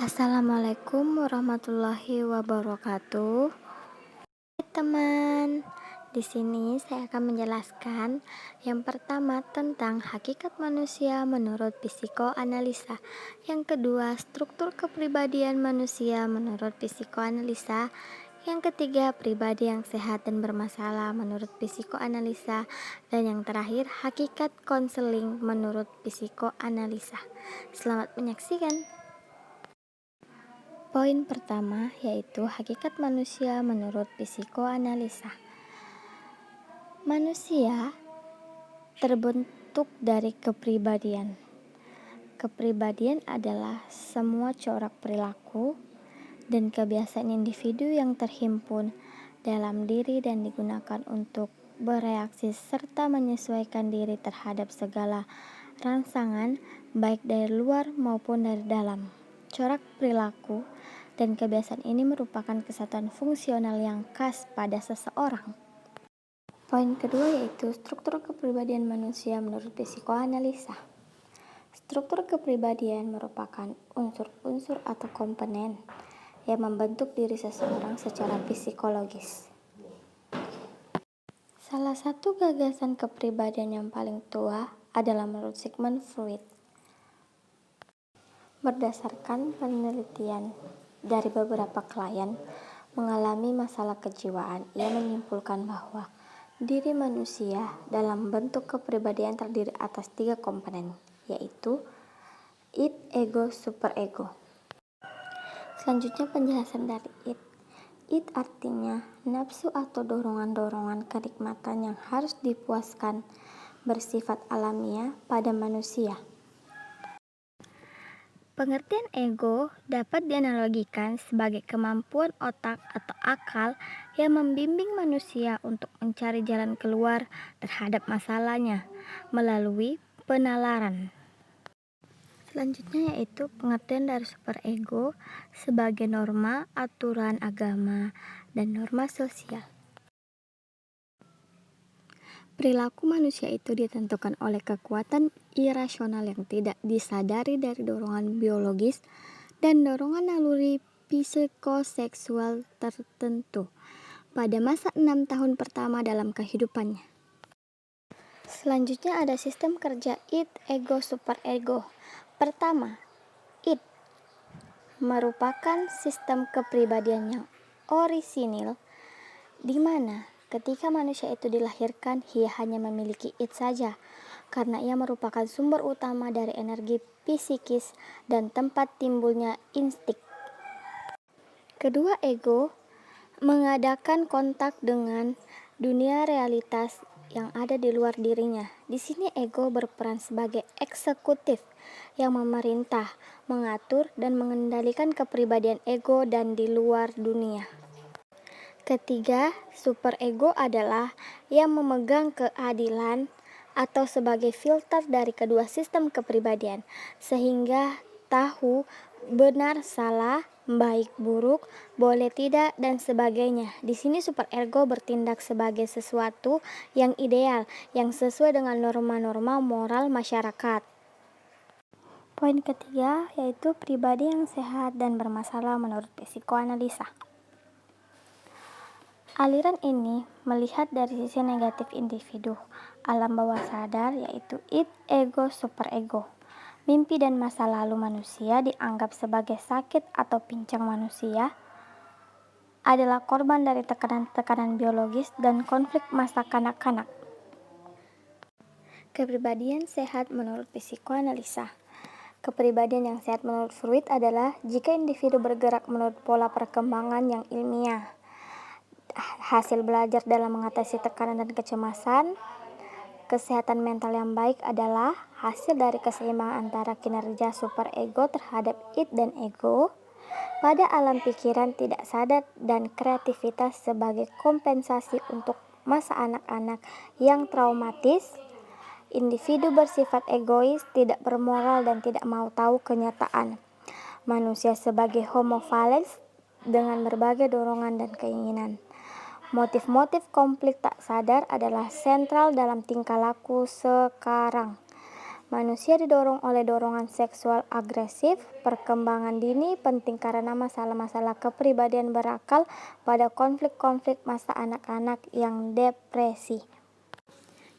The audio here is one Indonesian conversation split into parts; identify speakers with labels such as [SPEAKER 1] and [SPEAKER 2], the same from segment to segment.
[SPEAKER 1] Assalamualaikum warahmatullahi wabarakatuh. Hai teman, di sini saya akan menjelaskan yang pertama tentang hakikat manusia menurut psikoanalisa. Yang kedua, struktur kepribadian manusia menurut psikoanalisa. Yang ketiga, pribadi yang sehat dan bermasalah menurut psikoanalisa. Dan yang terakhir, hakikat konseling menurut psikoanalisa. Selamat menyaksikan. Poin pertama yaitu hakikat manusia menurut psikoanalisa. Manusia terbentuk dari kepribadian. Kepribadian adalah semua corak perilaku dan kebiasaan individu yang terhimpun dalam diri dan digunakan untuk bereaksi serta menyesuaikan diri terhadap segala rangsangan baik dari luar maupun dari dalam. Corak perilaku dan kebiasaan ini merupakan kesatuan fungsional yang khas pada seseorang. Poin kedua yaitu struktur kepribadian manusia menurut psikoanalisa. Struktur kepribadian merupakan unsur-unsur atau komponen yang membentuk diri seseorang secara psikologis. Salah satu gagasan kepribadian yang paling tua adalah menurut Sigmund Freud. Berdasarkan penelitian dari beberapa klien mengalami masalah kejiwaan, ia menyimpulkan bahwa diri manusia dalam bentuk kepribadian terdiri atas 3 komponen, yaitu id, ego, superego. Selanjutnya penjelasan dari id. Id artinya nafsu atau dorongan-dorongan kenikmatan yang harus dipuaskan, bersifat alamiah pada manusia. Pengertian ego dapat dianalogikan sebagai kemampuan otak atau akal yang membimbing manusia untuk mencari jalan keluar terhadap masalahnya melalui penalaran. Selanjutnya yaitu pengertian dari superego sebagai norma, aturan agama, dan norma sosial. Perilaku manusia itu ditentukan oleh kekuatan irasional yang tidak disadari dari dorongan biologis dan dorongan naluri psikoseksual tertentu pada masa 6 tahun pertama dalam kehidupannya. Selanjutnya ada sistem kerja id, ego, superego. Pertama, id merupakan sistem kepribadian yang orisinil di mana ketika manusia itu dilahirkan, ia hanya memiliki id saja, karena ia merupakan sumber utama dari energi psikis dan tempat timbulnya insting. Kedua, ego mengadakan kontak dengan dunia realitas yang ada di luar dirinya. Di sini ego berperan sebagai eksekutif yang memerintah, mengatur, dan mengendalikan kepribadian ego dan di luar dunia. Ketiga, superego adalah yang memegang keadilan atau sebagai filter dari kedua sistem kepribadian, sehingga tahu benar salah, baik buruk, boleh tidak, dan sebagainya. Di sini superego bertindak sebagai sesuatu yang ideal, yang sesuai dengan norma-norma moral masyarakat. Poin ketiga yaitu pribadi yang sehat dan bermasalah menurut psikoanalisa. Aliran ini melihat dari sisi negatif individu, alam bawah sadar yaitu id, ego, superego. Mimpi dan masa lalu manusia dianggap sebagai sakit atau pincang manusia adalah korban dari tekanan-tekanan biologis dan konflik masa kanak-kanak. Kepribadian sehat menurut psikoanalisa. Kepribadian yang sehat menurut Freud adalah jika individu bergerak menurut pola perkembangan yang ilmiah, hasil belajar dalam mengatasi tekanan dan kecemasan. Kesehatan mental yang baik adalah hasil dari keseimbangan antara kinerja superego terhadap id dan ego pada alam pikiran tidak sadar dan kreativitas sebagai kompensasi untuk masa anak-anak yang traumatis. Individu bersifat egois, tidak bermoral, dan tidak mau tahu kenyataan. Manusia sebagai homo valens dengan berbagai dorongan dan keinginan. Motif-motif konflik tak sadar adalah sentral dalam tingkah laku sekarang. Manusia didorong oleh dorongan seksual agresif. Perkembangan dini penting karena masalah-masalah kepribadian berakal pada konflik-konflik masa anak-anak yang depresi.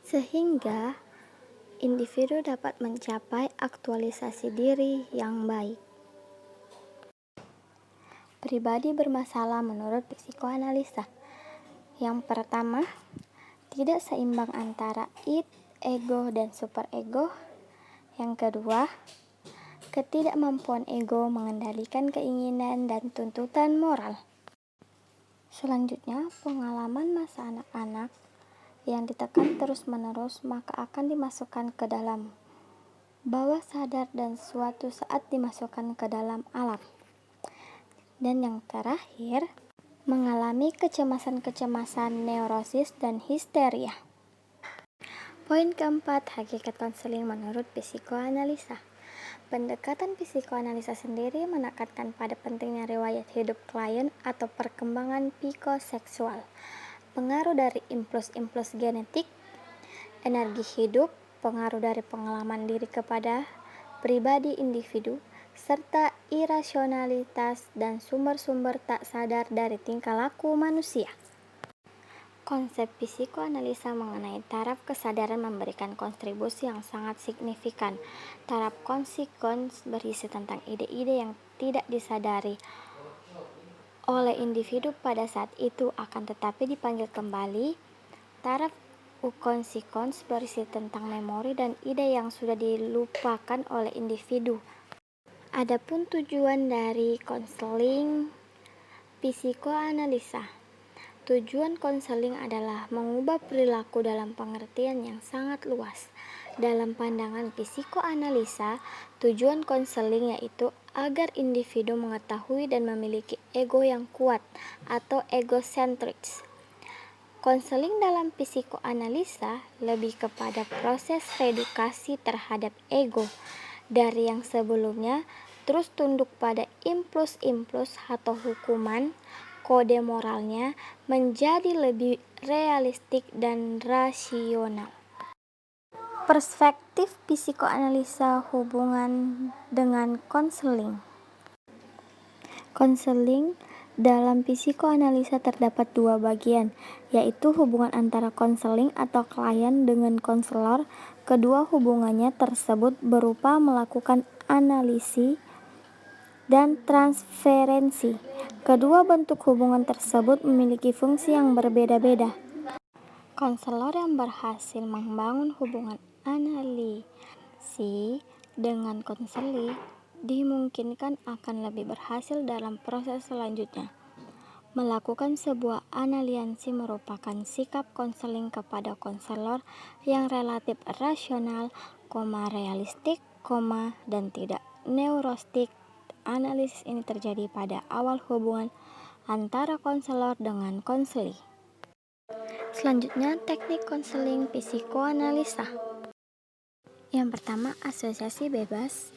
[SPEAKER 1] Sehingga individu dapat mencapai aktualisasi diri yang baik. Pribadi bermasalah menurut psikoanalisa. Yang pertama, tidak seimbang antara id, ego, dan superego. Yang kedua, ketidakmampuan ego mengendalikan keinginan dan tuntutan moral. Selanjutnya, pengalaman masa anak-anak yang ditekan terus-menerus maka akan dimasukkan ke dalam bawah sadar dan suatu saat dimasukkan ke dalam alam. Dan yang terakhir, mengalami kecemasan-kecemasan, neurosis, dan histeria. Poin keempat, hakikat konseling menurut psikoanalisa. Pendekatan psikoanalisa sendiri menekankan pada pentingnya riwayat hidup klien atau perkembangan psikoseksual, pengaruh dari impuls-impuls genetik, energi hidup, pengaruh dari pengalaman diri kepada pribadi individu, serta irasionalitas dan sumber-sumber tak sadar dari tingkah laku manusia. Konsep psikoanalisa mengenai taraf kesadaran memberikan kontribusi yang sangat signifikan. Taraf konsekons berisi tentang ide-ide yang tidak disadari oleh individu pada saat itu akan tetapi dipanggil kembali. Taraf ukonsekons berisi tentang memori dan ide yang sudah dilupakan oleh individu. Adapun tujuan dari konseling psikoanalisa. Tujuan konseling adalah mengubah perilaku dalam pengertian yang sangat luas. Dalam pandangan psikoanalisa, tujuan konseling yaitu agar individu mengetahui dan memiliki ego yang kuat atau egocentris. Konseling dalam psikoanalisa lebih kepada proses reedukasi terhadap ego dari yang sebelumnya terus tunduk pada impuls-impuls atau hukuman kode moralnya menjadi lebih realistik dan rasional. Perspektif psikoanalisa hubungan dengan konseling. Konseling dalam psikoanalisa terdapat dua bagian, yaitu hubungan antara konseling atau klien dengan konselor. Kedua hubungannya tersebut berupa melakukan analisis dan transferensi. Kedua bentuk hubungan tersebut memiliki fungsi yang berbeda-beda. Konselor yang berhasil membangun hubungan analisis dengan konseling dimungkinkan akan lebih berhasil dalam proses selanjutnya. Melakukan sebuah analisis merupakan sikap konseling kepada konselor yang relatif rasional, realistik, dan tidak neurotik. Analisis ini terjadi pada awal hubungan antara konselor dengan konseli. Selanjutnya, teknik konseling psikoanalisa. Yang pertama, asosiasi bebas.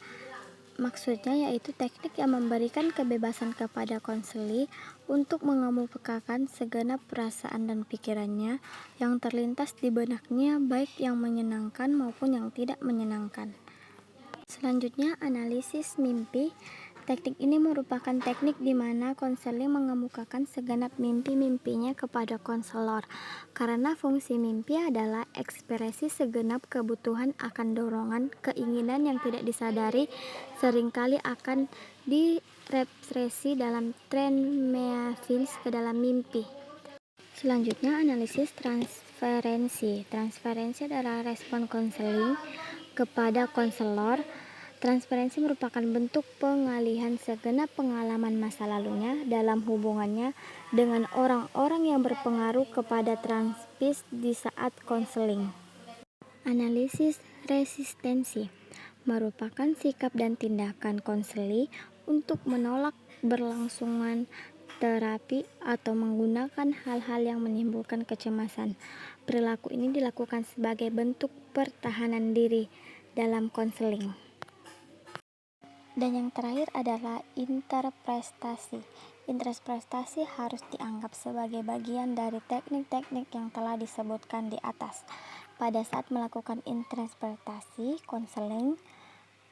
[SPEAKER 1] Maksudnya yaitu teknik yang memberikan kebebasan kepada konseli untuk mengemukakan segenap perasaan dan pikirannya yang terlintas di benaknya, baik yang menyenangkan maupun yang tidak menyenangkan. Selanjutnya, analisis mimpi. Teknik ini merupakan teknik di mana konseling mengemukakan segenap mimpi-mimpinya kepada konselor, karena fungsi mimpi adalah ekspresi segenap kebutuhan akan dorongan keinginan yang tidak disadari, seringkali akan direpresi dalam tren meafins ke dalam mimpi. Selanjutnya, analisis transferensi. Transferensi adalah respon konseling kepada konselor. Transferensi merupakan bentuk pengalihan segenap pengalaman masa lalunya dalam hubungannya dengan orang-orang yang berpengaruh kepada transpis di saat konseling. Analisis resistensi merupakan sikap dan tindakan konseli untuk menolak berlangsungan terapi atau menggunakan hal-hal yang menimbulkan kecemasan. Perilaku ini dilakukan sebagai bentuk pertahanan diri dalam konseling. Dan yang terakhir adalah interpretasi. Interpretasi harus dianggap sebagai bagian dari teknik-teknik yang telah disebutkan di atas. pada saat melakukan interpretasi,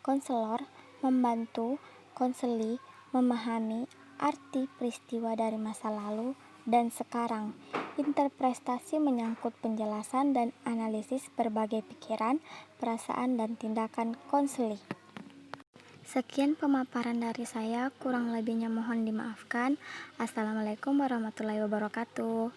[SPEAKER 1] konselor membantu konseli memahami arti peristiwa dari masa lalu dan sekarang. Interpretasi menyangkut penjelasan dan analisis berbagai pikiran, perasaan, dan tindakan konseli. Sekian pemaparan dari saya, kurang lebihnya mohon dimaafkan. Assalamualaikum warahmatullahi wabarakatuh.